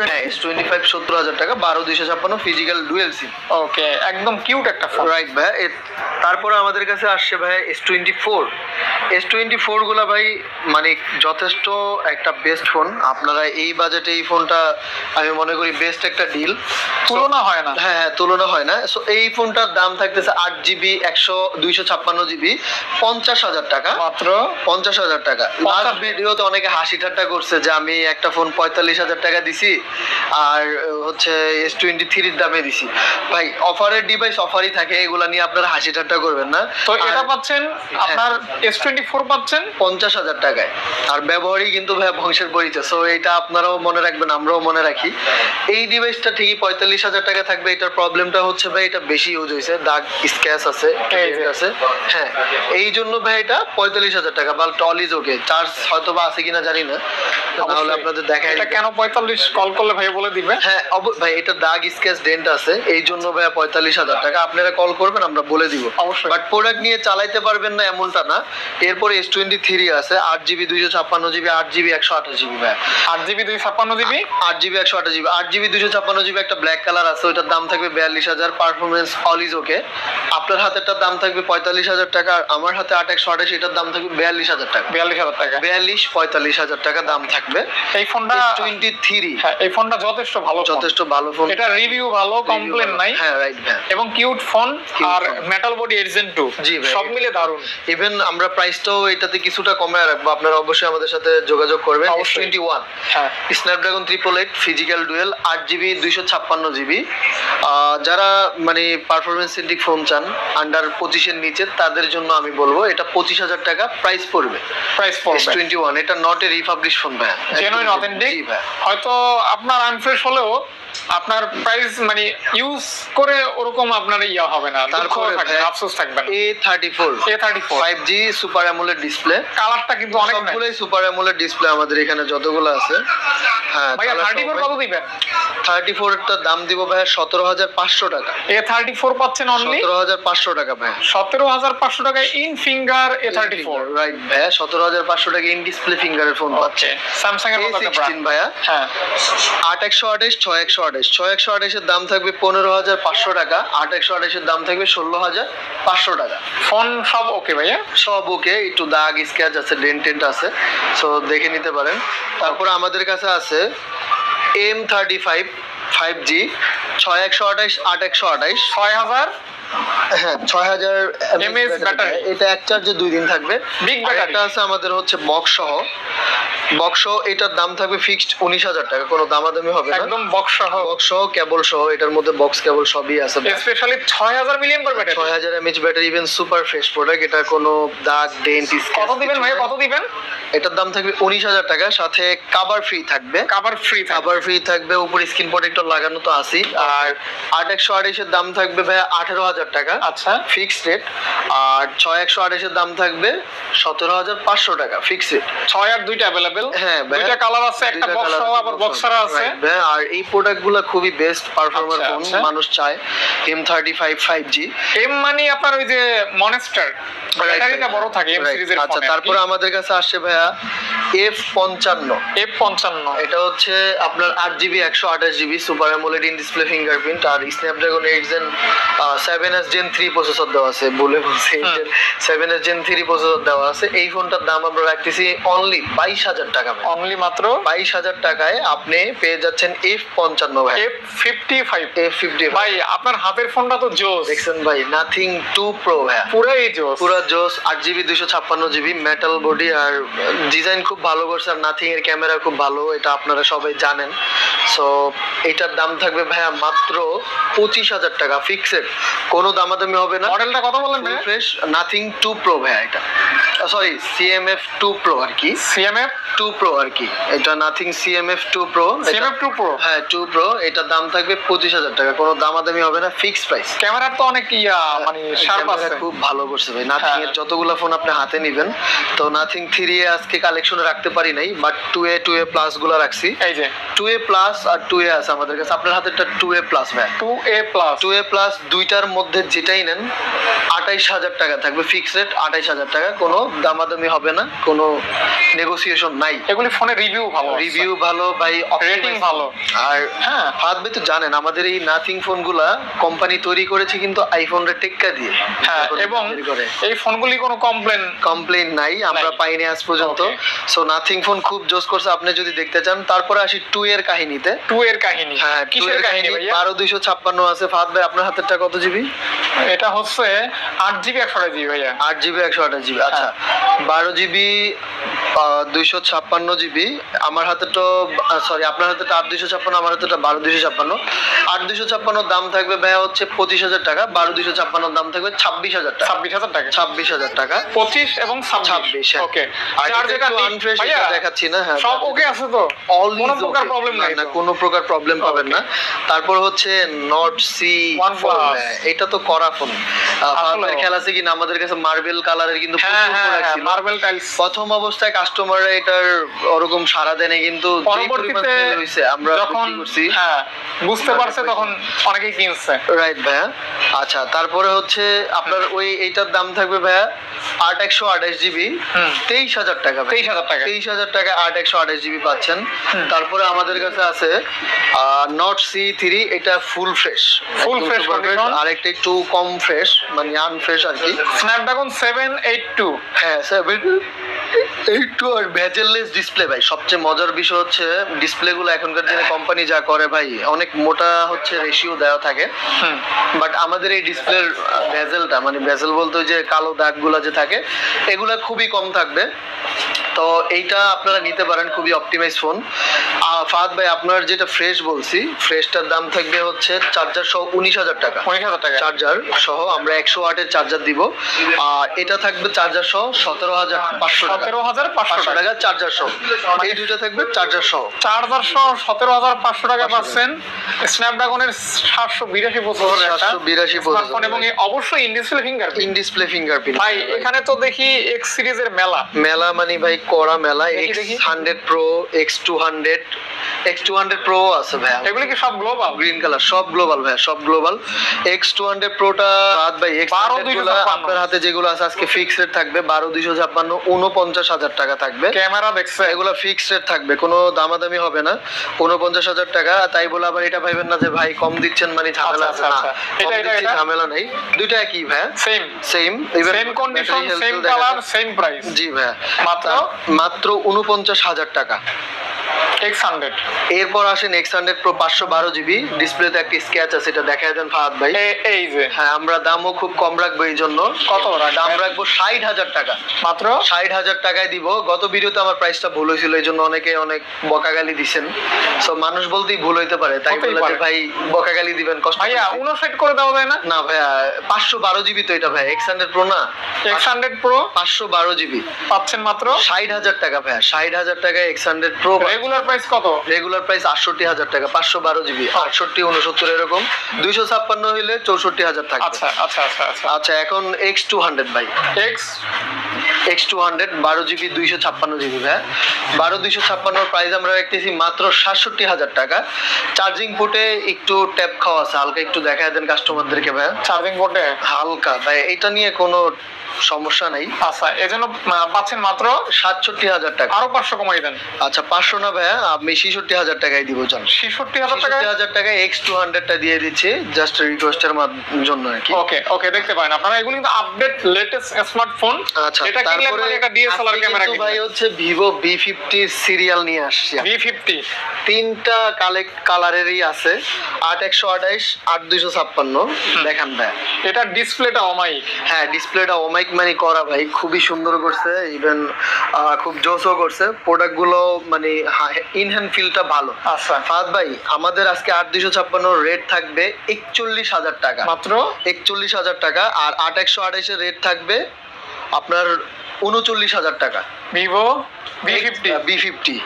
S25 70,000 টাকা 12,256 physical dual সিম। ওকে, একদম cute একটা ফোন। রাইট ভাই। তারপরে আমাদের কাছে আসছে ভাই S24 গুলা ভাই মানে যথেষ্ট একটা বেস্ট ফোন। আপনারা এই বাজেটে এই ফোনটা আমি মনে করি বেস্ট একটা ডিল, তুলনা হয় না। হ্যাঁ তুলনা হয় না। সো এই ফোনটার দাম থাকতেছে 8GB 256GB 50,000 টাকা, মাত্র 50,000 টাকা। লাস্ট ভিডিওতে অনেকে হাসি ঠাট্টা করছে যে আমি একটা ফোন 45,000 টাকা দিছি আর হচ্ছে S23 দামে দিছি। ভাই অফারের ডিভাইস অফারই থাকে, এগুলা নিয়ে আপনারা হাসি ঠাট্টা করবেন না। তো এটা পাচ্ছেন আপনার S24 পাচ্ছেন 50,000 টাকায়। আর ব্যবহারই কিন্তু ভাই বংশের পরিচয়, সো এটা আপনারাও মনে রাখবেন, আমরাও মনে রাখি। এই ডিভাইসটা ঠিকই 45,000 টাকা থাকবে। এটার প্রবলেমটা হচ্ছে ভাই এটা বেশি ইউজ হয়েছে, দাগ স্ক্র্যাচ আছে আছে, হ্যাঁ এই জন্য ভাই এটা 45,000 টাকা। But all is okay. Charge হয়তো বা আছে কিনা জানি না, তাহলে আপনাদের দেখাই। এটা কেন 45 কল করলে ভাই বলে দিবে। হ্যাঁ ভাই এটা দাগ স্ক্র্যাচ ডেন্ট আছে, এই জন্য ভাই 45,000 টাকা। আপনারা কল করবেন, আমরা বলে দিব অবশ্যই। বাট প্রোডাক্ট নিয়ে চালাইতে পারবেন না এমনটা না। এরপরে S23 আছে 8GB 256GB 8GB 128GB ভাই। 8GB 256GB 8GB 128GB 8GB 256GB একটা ব্ল্যাক কালার আছে, ওটার দাম থাকবে 42,000। Performance all is okay. আপনার হাতেরটার দাম থাকবে 45,000 টাকা, আর আমার হাতে 8/128 এটার দাম থাকবে 42,000 টাকা। 42,000 টাকা 45,000 টাকা দাম থাকবে। এই ফোনটা S23, হ্যাঁ এই ফোনটা যথেষ্ট ভালো, যথেষ্ট ভালো ফোন। এটা রিভিউ ভালো, কমপ্লেন নাই। হ্যাঁ রাইট ভাই। এবং কিউট ফোন আর মেটাল বডি এডজেন 2 জি ভাই, সব মিলে দারুন। ইভেন আমরা প্রাইসটাও এটাতে কিছুটা কমায় রাখবো, আপনারা অবশ্যই আমাদের সাথে যোগাযোগ করবেন। S21 হ্যাঁ Snapdragon 888 physical dual 8GB 256GB। যারা মানে পারফরমেন্স সেন্ট্রিক ফোন চান আন্ডার 25 নিচে, তাদের জন্য আমি বলবো এটা 25,000 টাকা প্রাইস পড়বে। প্রাইস পড়বে S21 এটা নট এ রিপাবলিশ ফোন ভাই, জেনুইন অথেন্টিক। হয়তো আপনার আনফ্রেশ হলেও আপনার প্রাইস মানে ইউজ করে ওরকম আপনার ইয়া হবে না, তারপরে আফসোস থাকবে না। A34 5G super AMOLED display. কালারটা কিন্তু অনেক সবগুলোই সুপার অ্যামোলেড ডিসপ্লে আমাদের এখানে যতগুলো আছে। হ্যাঁ ভাই 34 কত দিবেন? 34 এর দাম দিব ভাই 17,500 টাকা। A34 পাচ্ছেন অনলি 17,500 টাকা ভাই। 17,500 টাকায় ইন ফিঙ্গার A34 রাইট ভাই। 17,500 টাকা ইন ডিসপ্লে ফিঙ্গারের ফোন পাচ্ছে। স্যামসাং এর কত টাকা ভাইয়া? হ্যাঁ 8/128 6/128 6/128 এর দাম থাকবে 15,500 টাকা, 8/128 এর দাম থাকবে 16,500 টাকা। ফোন সব ওকে ভাইয়া? সব ওকে, একটু দাগ স্ক্র্যাচ আছে, ডেন্ট আছে, সো দেখে নিতে পারেন। তারপর আমাদের কাছে আছে M35 5G 6/128 8/128 6000 হ্যাঁ 6000 mAh ব্যাটারি। এটা এক চার্জে 2 দিন থাকবে। Big battery. এটা আছে আমাদের হচ্ছে বক্স সহ এটার দাম থাকবে ফিক্সড 19,000 টাকা, কোনো দামাদামি হবে না। একদম বক্স সহ কেবল সহ, এটার মধ্যে বক্স কেবল সবই আছে। Specially 6000 milliampere battery, 6000 mAh battery, even super fresh product. এটা কোনো দাগ ডেন্ট কত দিবেন ভাই? কত দিবেন? এটার দাম থাকবে 19,000 টাকা, সাথে কভার ফ্রি থাকবে। কভার ফ্রি থাকবে, উপরে স্ক্রিন প্রোটেক্টর লাগানো তো আছেই। আর 8/128 এর দাম থাকবে ভাই 18,000 টাকা, আচ্ছা ফিক্সড রেট। আর 6/128 এর দাম থাকবে 17,500 টাকা, ফিক্সড রেট। 6 আর 2টা अवेलेबल। হ্যাঁ দুইটা কালার আছে, একটা বক্স সহ আবার বক্স ছাড়া আছে। আর এই প্রোডাক্টগুলো খুবই বেস্ট পারফর্মার ফোন, মানুষ চায়। M35 5G এম মানে আপনার ওই যে মনস্টার ব্যাটারিটা বড় থাকে এম সিরিজের ফোন। আচ্ছা তারপর আমাদের কাছে আসছে ভাইয়া F55 এটা হচ্ছে আপনার 8GB 128GB super AMOLED in display fingerprint, আর Snapdragon 8 Gen 7S Gen 3 processor দেওয়া আছে। বলে 7S Gen 3 প্রসেসর দেওয়া আছে। এই ফোনটার দাম আমরা রাখতেছি অনলি 22,000 টাকা, অনলি মাত্র 22,000 টাকায় আপনি পেয়ে যাচ্ছেন F55 ভাই। F55 ভাই আপনার হাতের ফোনটা তো জোস দেখছেন ভাই, নাথিং 2 Pro ভাই, পুরো জোস। 8GB 256GB মেটাল বডি, আর ডিজাইন খুব ভালো করছে, আর নাথিং এর ক্যামেরা খুব ভালো, এটা আপনারা সবাই জানেন। সো এটার দাম থাকবে ভাইয়া মাত্র 25,000 টাকা, ফিক্সড, কোনো দামাদামি হবে না। মডেলটা কত বললেন ভাই? ফ্রেশ নাথিং 2 Pro ভাইয়া, এটা সরি CMF 2 Pro আর কি, CMF 2 Pro আর কি, এটা নাথিং CMF 2 Pro। হ্যাঁ 2 Pro, এটার দাম থাকবে 25,000 টাকা, কোনো দামাদামি হবে না, ফিক্স প্রাইস। ক্যামেরা তো অনেক মানে শার্প আছে, খুব ভালো করছে ভাই। নাথিং এর যতগুলো ফোন আপনি হাতে নেবেন, তো নাথিং 3A আজকে কালেকশনে রাখতে পারি নাই, বাট 2A প্লাস গুলো রাখছি। এই যে 2A প্লাস আর 2A আছে আমাদের কাছে। আপনার হাতেরটা 2A প্লাস ভাই। 2A প্লাস দুইটার মধ্যে যেটাই নেন 28,000 টাকা থাকবে, ফিক্সড রেট 28,000 টাকা, কোনো দামাদামি হবে না, কোনো নেগোসিয়েশন নাই। নাই। এগুলি ফোনে রিভিউ ভালো, রিভিউ ভালো ভাই, রেটিং ভালো। আর হ্যাঁ ফাহাদ ভাই তো জানেন আমাদের এই নাথিং ফোনগুলা কোম্পানি তৈরি করেছে কিন্তু আইফোনের টেক্কা দিয়ে। হ্যাঁ, এবং এই ফোনগুলি কোনো কমপ্লেন নাই, আমরা পাইনি আজ পর্যন্ত। সো নাথিং ফোন খুব জোস করছে, আপনি যদি দেখতে চান। তারপরে আসি 2 এর কাহিনীতে। 2 এর কাহিনী, হ্যাঁ কিসের কাহিনী ভাইয়া? 12256 আছে। ফাহাদ ভাই আপনার হাতেরটা কত জিবি? এটা হচ্ছে 8GB 128GB ভাইয়া। 8GB 128GB, আচ্ছা। 12GB 256GB। আমার হাতে তো সরি, আপনার হাতে 8256, আমার হাতে 12256। 8256 দাম থাকবে ভাইয়া হচ্ছে 25000 টাকা, 12256 দাম থাকবে 26000 টাকা। 26000 টাকা, 26000 টাকা, 25 এবং 26। ওকে। আর যেটা আনফ্রেশ ভাইয়া দেখাচ্ছি না, হ্যাঁ সব ওকে আছে তো, কোনো প্রকার প্রবলেম নাই না, কোনো প্রকার প্রবলেম পাবেন না। তারপর হচ্ছে নট সি OnePlus, এটা তো করা ফোন। আপনাদের খেয়াল আছে কিনা, আমাদের কাছে মার্বেল কালারের কিন্তু প্রচুর প্রোডাক্ট ছিল। Marble tiles. প্রথম অবস্থায় কাস্টমাররা এটার ওরকম সাড়া দেনে, কিন্তু পরবর্তীতে আমরা যখন হ্যাঁ বুঝতে পারছে তখন অনেকেই কিনছে। রাইট ভাইয়া। আচ্ছা, তারপরে হচ্ছে আপনার ওই এইটার দাম থাকবে ভাইয়া 8128GB, 23000 টাকা। 23000 টাকা, 23000 টাকা 8128GB পাচ্ছেন। তারপরে আমাদের কাছে আছে নট C3, এটা ফুল ফ্রেশ কন্ডিশন। আরেকটা একটু কম ফ্রেশ, মানে আনফ্রেশ আর কি, স্ন্যাপড্রাগন 782। হ্যাঁ 782 আর ভেজেললেস ডিসপ্লে ভাই। সবচেয়ে মজার বিষয় হচ্ছে ডিসপ্লে গুলো এখনকার দিনে কোম্পানি যা করে ভাই, অনেক মোটা হচ্ছে রেশিও দেওয়া থাকে, বাট আমাদের এই ডিসপ্লের ভেজেলটা, মানে ভেজেল বলতে ওই যে কালো দাগগুলো যে থাকে, এগুলা খুবই কম থাকবে। তো এইটা আপনারা নিতে পারেন, খুবই অপটিমাইজ ফোন। ফাহাদ ভাই আপনার যেটা ফ্রেশ বলছি, ফ্রেশটার দাম থাকবে হচ্ছে চার্জার সহ 19000 টাকা। 19000 টাকা চার্জার সহ আমরা 100 ওয়াটের চার্জার দিব। এটা থাকবে চার্জার সহ 17500 টাকা। 17500 টাকা চার্জার সহ, এই দুইটা থাকবে চার্জার সহ। চার্জার সহ 17500 টাকা পাচ্ছেন। স্ন্যাপড্রাগনের 782 প্রসেসরের একটা 782 স্মার্টফোন, এবং অবশ্যই in display fingerprint. In display fingerprint ভাই এখানে তো দেখি এক্স সিরিজের মেলা মানে ভাই কড়া মেলা। X100 Pro, X200, X200 Pro আছে ভাই। এগুলো কি সব গ্লোবাল? গ্রিন কালার, সব গ্লোবাল ভাই, সব গ্লোবাল। X200 Proটা রাত ভাই, X100 গুলো আপনার হাতে যেগুলো আছে আজকে ফিক্স রেট থাকবে 12256, 49000 টাকা থাকবে। ক্যামেরা দেখছে, এগুলো ফিক্স রেট থাকবে, কোনো দামাদামি হবে না। 49000 টাকা। তাই বলে আবার এটা ভাইবেন না যে ভাই কম দিচ্ছেন মানে ঝামেলা আছে না, এটা ঝামেলা নেই, দুইটা একই ভাই, same same condition, same colour, same price. জি ভাই, মাত্র 49000 টাকা। X100। এরপর আসেন X100 Pro 512GB। ডিসপ্লেতে একটা স্ক্র্যাচ আছে, এটা দেখায় দেন ফাহাদ ভাই। এই যে হ্যাঁ, আমরা দামও খুব কম রাখবো এই জন্য। কত দাম রাখবো 60000 টাকা, মাত্র 60000 টাকায় দিব। গত ভিডিওতে আমার প্রাইসটা ভুল হয়েছিল, এই জন্য অনেকে অনেক বকাগালি দিছেন। সো মানুষ বলতেই ভুল হইতে পারে, তাই বলে যে ভাই বকাগালি দিবেন কষ্ট ভাইয়া 59 করে দাও যায় না? না ভাইয়া, 512GB তো এটা ভাই, X100 Pro না, X100 Pro 512GB পাচ্ছেন মাত্র 60000 টাকা ভাইয়া। 60000 টাকায় X100 Pro। রেগুলার প্রাইস কত? রেগুলার প্রাইস 68000 টাকা, 512GB, 68 69 এরকম। 256 হইলে 64000 থাকবে। আচ্ছা আচ্ছা আচ্ছা আচ্ছা আচ্ছা, এখন X200 ভাই, X200 12GB 256GB ভাই। 12256 প্রাইস আমরা রাখতেছি মাত্র 67000 টাকা। চার্জিং পোর্টে একটু ট্যাপ খাওয়া আছে, হালকা একটু দেখায় দেন কাস্টমারদেরকে ভাই। চার্জিং পোর্টে হালকা ভাই, এটা নিয়ে কোনো সমস্যা নেই। আচ্ছা, এজন্য পাচ্ছেন মাত্র 67000 টাকা। আরো 500 কমাই দেন। আচ্ছা 500 না ভাইয়া, আমি 66000 টাকায় দিব। জান 66000 টাকা, 66000 টাকায় X200 টা দিয়ে দিচ্ছি, জাস্ট রিকোয়েস্টের জন্য আর কি। ওকে দেখতে পারেন আপনারা, এগুলো কিন্তু আপডেট লেটেস্ট স্মার্টফোন। আচ্ছা, এটা কিনলে আপনারা একটা ডিএসএলআর ক্যামেরা কিনবেন। ভাই হচ্ছে Vivo V50 সিরিয়াল নিয়ে আসছি। V50 তিনটা কালারেরই আছে, 8128, 8256। দেখান ভাই, এটা ডিসপ্লেটা অমাইক। হ্যাঁ, ডিসপ্লেটা অমাইক মানে করা ভাই, খুবই সুন্দর করছে, ইভেন খুব জোসও করছে। প্রোডাক্ট গুলো মানে ইন হ্যান্ড ফিলটা ভালো। আচ্ছা ফাহাদ ভাই, আমাদের আজকে 8256 রেট থাকবে 41000 টাকা, মাত্র 41000 টাকা। আর 8128 এর রেট থাকবে আপনার 39000 টাকা। Vivo V50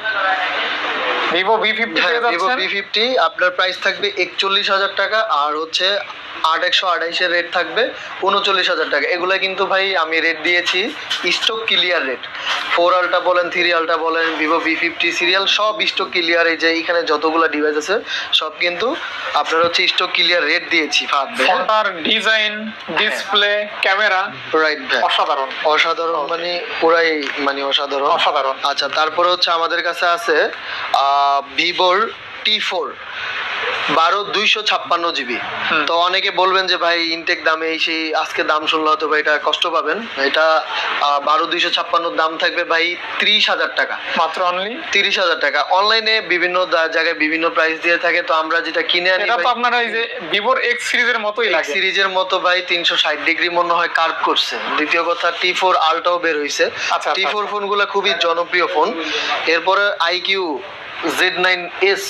Vivo V50 আপনার প্রাইস থাকবে 41000 টাকা। আর হচ্ছে 8128 এর রেট থাকবে 39,000 টাকা। এগুলা কিন্তু ভাই আমি রেট দিয়েছি স্টক ক্লিয়ার রেট। 4 আলটা বলেন, 3 আলটা বলেন, ভিভো V50 সিরিয়াল সব স্টক ক্লিয়ার। এই যে এখানে যতগুলো ডিভাইস আছে সব কিন্তু আপনার হচ্ছে স্টক ক্লিয়ার রেট দিয়েছি ফাদ ভাই। ফোনটার ডিজাইন, ডিসপ্লে, ক্যামেরা রাইট ভাই, অসাধারণ অসাধারণ মানে পুরাই মানে অসাধারণ। অসাধারণ। আচ্ছা, তারপরে হচ্ছে আমাদের কাছে আছে ভিভোর T4 12 জিবি। তো অনেকে বলবেন যে ভাই ইনটেক দামে এই সেই, আজকে দাম শুনলে হয়তো ভাই এটা কষ্ট পাবেন। এটা 12 দাম থাকবে ভাই 30,000 টাকা মাত্র অনলি 30,000 টাকা। অনলাইনে বিভিন্ন জায়গায় বিভিন্ন প্রাইস দিয়ে থাকে, তো আমরা যেটা কিনে আনি এটা তো আপনারা এই যে ভিভোর এক্স সিরিজের মতোই লাগে, সিরিজের মতো ভাই 360 ডিগ্রি মনে হয় কার্ভ করছে। দ্বিতীয় কথা T4 আলটাও বের হইছে। আচ্ছা, T4 ফোনগুলো খুবই জনপ্রিয় ফোন। এরপরে IQ Z9s,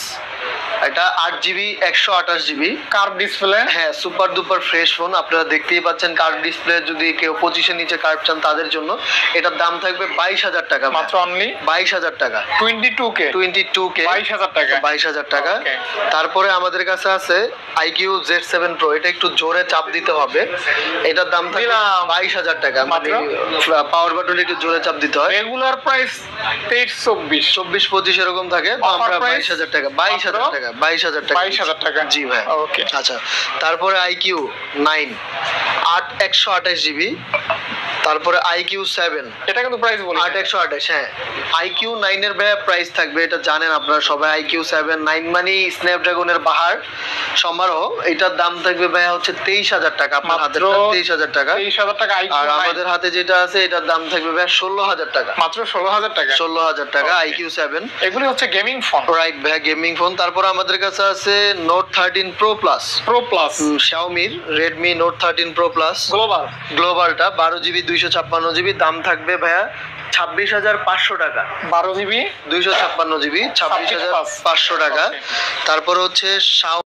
এটা 8GB 128GB কার্ভ ডিসপ্লে। হ্যাঁ, সুপার ডুপার ফ্রেশ ফোন। আপনারা দেখতেই পাচ্ছেন কার্ভ ডিসপ্লে। যদি কেউ 25-এর নিচে কার্ভ চান তাদের জন্য এটার দাম থাকবে 22,000 টাকা মাত্র অনলি 22,000 টাকা 22K 22,000 টাকা 22,000 টাকা। Okay. তারপরে আমাদের কাছে আছে IQ Z7 Pro। এটা একটু জোরে চাপ দিতে হবে। এটার দাম থাকবে দিলাম 22,000 টাকা। মানে মাত্র? পাওয়ার বাটন একটু জোরে চাপ দিতে হয়। রেগুলার প্রাইস 23-24 24-25 এরকম থাকে। তো Offer আমরা price? 22,000 টাকা 22,000 টাকা 22,000 টাকা। জি ভাই। ওকে। আচ্ছা, তারপরে IQ 9 128GB। তারপরে IQ 7 এটা কিন্তু প্রাইস বলি 8128। হ্যাঁ, IQ 9 এর ভাইয়া প্রাইস থাকবে, এটা জানেন আপনারা সবাই। IQ 7 9 মানে স্ন্যাপড্রাগনের বাহার সমারোহ। এটার দাম থাকবে ভাইয়া হচ্ছে 23,000 টাকা। আপনার হাতে মাত্র 23,000 টাকা। 23,000 টাকা IQ আর আমাদের হাতে যেটা আছে এটার দাম থাকবে ভাইয়া 16,000 টাকা। মাত্র 16,000 টাকা 16,000 টাকা Okay. IQ 7। এগুলি হচ্ছে গেমিং ফোন রাইট ভাই, গেমিং ফোন। তারপর আমাদের কাছে আছে Note 13 Pro Plus, pro plus Xiaomi Redmi Note 13 Pro Plus global গ্লোবালটা 12GB 256GB। দাম থাকবে ভাইয়া 26,500 টাকা। 12GB 256GB 26,500 টাকা। Okay. তারপর হচ্ছে